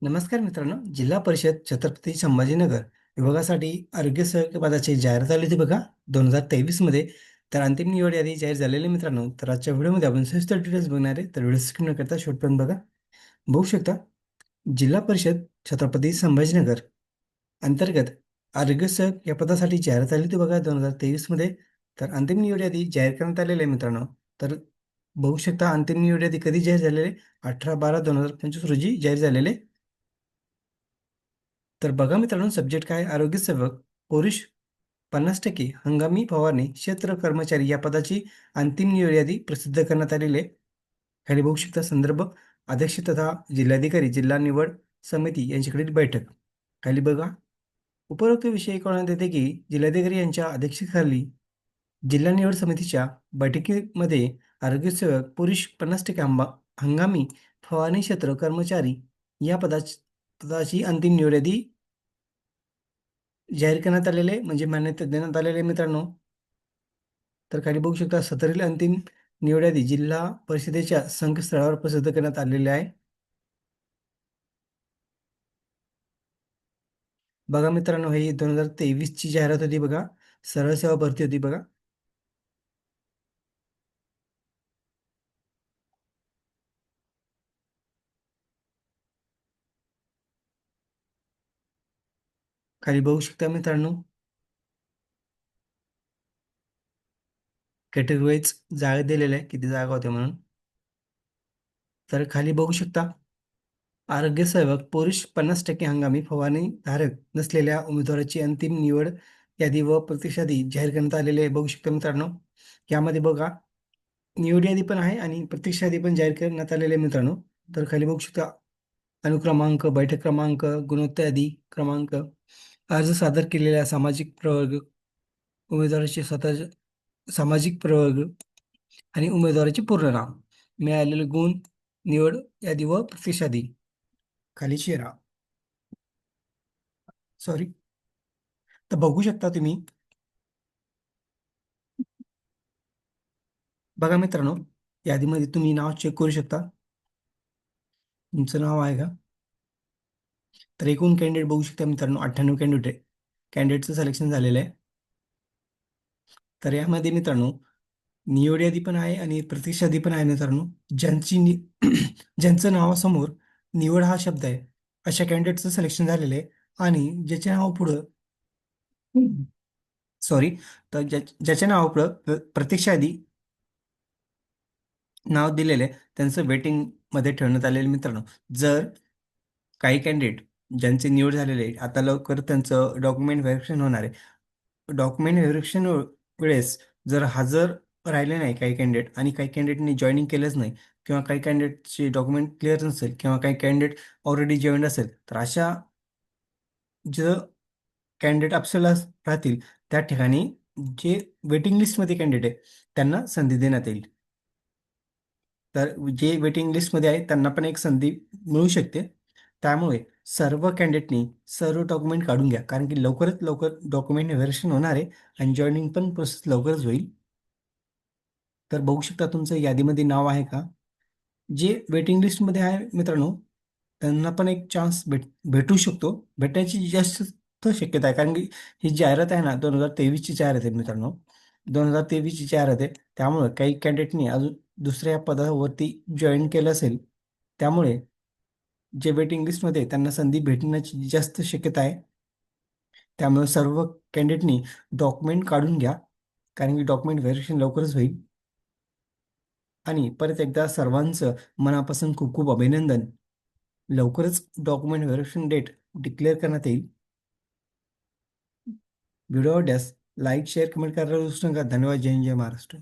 नमस्कार मित्रांनो, जिल्हा परिषद छत्रपती संभाजीनगर विभागासाठी आरोग्य सेवक पदाची जाहिरात आली होती बघा 2023 मध्ये. तर अंतिम निवड यादी जाहीर झालेली मित्रांनो. तर आजच्या व्हिडिओमध्ये आपण सविस्तर डिटेल्स बघणार आहे. तर व्हिडिओ स्किप न करता शेवटपर्यंत बघा. बघू शकता, जिल्हा परिषद छत्रपती संभाजीनगर अंतर्गत आरोग्य सेवक या पदासाठी जाहिरात आली होती बघा 2023 मध्ये. तर अंतिम निवड यादी जाहीर करण्यात आलेली आहे मित्रांनो. तर बघू शकता, अंतिम निवड यादी कधी जाहीर झालेली आहे? 18/12/2025 रोजी जाहीर झालेले. तर बघा मित्रांनो, सब्जेक्ट काय आहे? आरोग्य सेवक पुरुष 50% हंगामी फवारणी क्षेत्र कर्मचारी या पदाची अंतिम निवड यादी प्रसिद्ध करण्यात आलेली आहे. खाली बघू शकता संदर्भ, अध्यक्ष तथा जिल्हाधिकारी जिल्हा निवड समिती यांच्याकडील बैठक. खाली बघा, उपरोक्त विषयी कळवण्यात येते की जिल्हाधिकारी यांच्या अध्यक्षतेखाली जिल्हा निवड समितीच्या बैठकीमध्ये आरोग्य सेवक पुरुष 50% हंगामी फवारणी क्षेत्र कर्मचारी या पदाची अंतिम निवड यादी जाहीर करण्यात आलेले म्हणजे मान्यता देण्यात आलेले मित्रांनो. तर खाली बघू शकता, सदरील अंतिम निवड यादी जिल्हा परिषदेच्या संकेतस्थळावर प्रसिद्ध करण्यात आलेले आहे. बघा मित्रांनो, ही 2023 ची जाहिरात होती बघा. सरळ सेवा भरती होती बघा. खाली बघू शकता मित्रांनो, कॅटेगरी वाईज जागा दिलेल्या आहे, किती जागा होत्या म्हणून. तर खाली बघू शकता, आरोग्य सेवक पुरुष 50% हंगामी फवारणी धारक नसलेल्या उमेदवाराची अंतिम निवड यादी व प्रतिसादी जाहीर करण्यात आलेले आहे. बघू शकता मित्रांनो, यामध्ये बघा निवड यादी पण आहे आणि प्रत्यक्ष यादी पण जाहीर करण्यात आलेली आहे मित्रांनो. तर खाली बघू शकता, अनुक्रमांक, बैठक क्रमांक, गुणवत्ता यादी क्रमांक, अर्ज सादर केलेल्या सामाजिक प्रवर्ग, उमेदवाराचे स्वतः सामाजिक प्रवर्ग आणि उमेदवाराचे पूर्ण नाव, मिळालेले गुण, निवड यादी व प्रत्यक्ष यादी. खाली चेहरा, सॉरी. तर बघू शकता तुम्ही. बघा मित्रांनो, यादीमध्ये तुम्ही नाव चेक करू शकता. तुमचं नाव आहे का? तर एकूण कॅन्डिडेट बघू शकता मित्रांनो, 98 कॅन्डिडेट कॅन्डिडेटचं सिलेक्शन झालेलं आहे. तर यामध्ये मित्रांनो, निवड यादी पण आहे आणि प्रतीक्षा यादी पण आहे मित्रांनो. ज्यांचं नावासमोर निवड हा शब्द आहे, अशा कॅन्डिडेटचं सिलेक्शन झालेलं आहे. आणि ज्याच्या नाव पुढं, सॉरी, तर ज्याच्या नावापुढं प्रतीक्षा यादी नाव दिलेलं आहे, त्यांचं वेटिंगमध्ये ठेवण्यात आलेलं मित्रांनो. जर काही कॅन्डिडेट ज्यांची निवड झालेली आहे, आता लवकर त्यांचं डॉक्युमेंट व्हेरिफिकेशन होणार आहे. डॉक्युमेंट व्हेरिफिकेशन वेळेस जर हजर राहिले नाही काही कॅन्डिडेट आणि काही कॅन्डिडेटनी जॉईनिंग केलंच नाही, किंवा काही कॅन्डिडेटचे डॉक्युमेंट क्लिअर नसेल, किंवा काही कॅन्डिडेट ऑलरेडी जॉईंड असेल, तर अशा जे कॅन्डिडेट अपसेल राहतील, त्या ठिकाणी जे वेटिंग लिस्टमध्ये कॅन्डिडेट आहे त्यांना संधी देण्यात येईल. तर जे वेटिंग लिस्टमध्ये आहे त्यांना पण एक संधी मिळू शकते. त्यामुळे सर्व कॅन्डिडेटनी सर्व डॉक्युमेंट काढून घ्या, कारण की लवकरात लवकर डॉक्युमेंट व्हेरिफिकेशन होणार आहे आणि जॉईनिंग पण प्रोसेस लवकरच होईल. तर बघू शकता, तुमचं यादीमध्ये नाव आहे का? जे वेटिंग लिस्टमध्ये आहे मित्रांनो, त्यांना पण एक चान्स भेटू शकतो. भेटण्याची जास्त शक्यता आहे, कारण की ही जाहिरात आहे ना, 2023ची जाहिरात आहे मित्रांनो. 2023ची जाहिरात आहे. त्यामुळे काही कॅन्डिडेटनी अजून दुसऱ्या पदावरती जॉईन केलं असेल, त्यामुळे जे वेटिंग लिस्टमध्ये आहे, त्यांना संधी भेटण्याची जास्त शक्यता आहे. त्यामुळे सर्व कॅन्डिडेटनी डॉक्युमेंट काढून घ्या, कारण की डॉक्युमेंट व्हेरिफिकेशन लवकरच होईल. आणि परत एकदा सर्वांचं मनापासून खूप खूप अभिनंदन. लवकरच डॉक्युमेंट व्हेरिफिकेशन डेट डिक्लेअर करण्यात येईल. व्हिडिओ आवडल्यास लाईक, शेअर, कमेंट करायला विसरू नका. धन्यवाद. जय हिंद, जय महाराष्ट्र.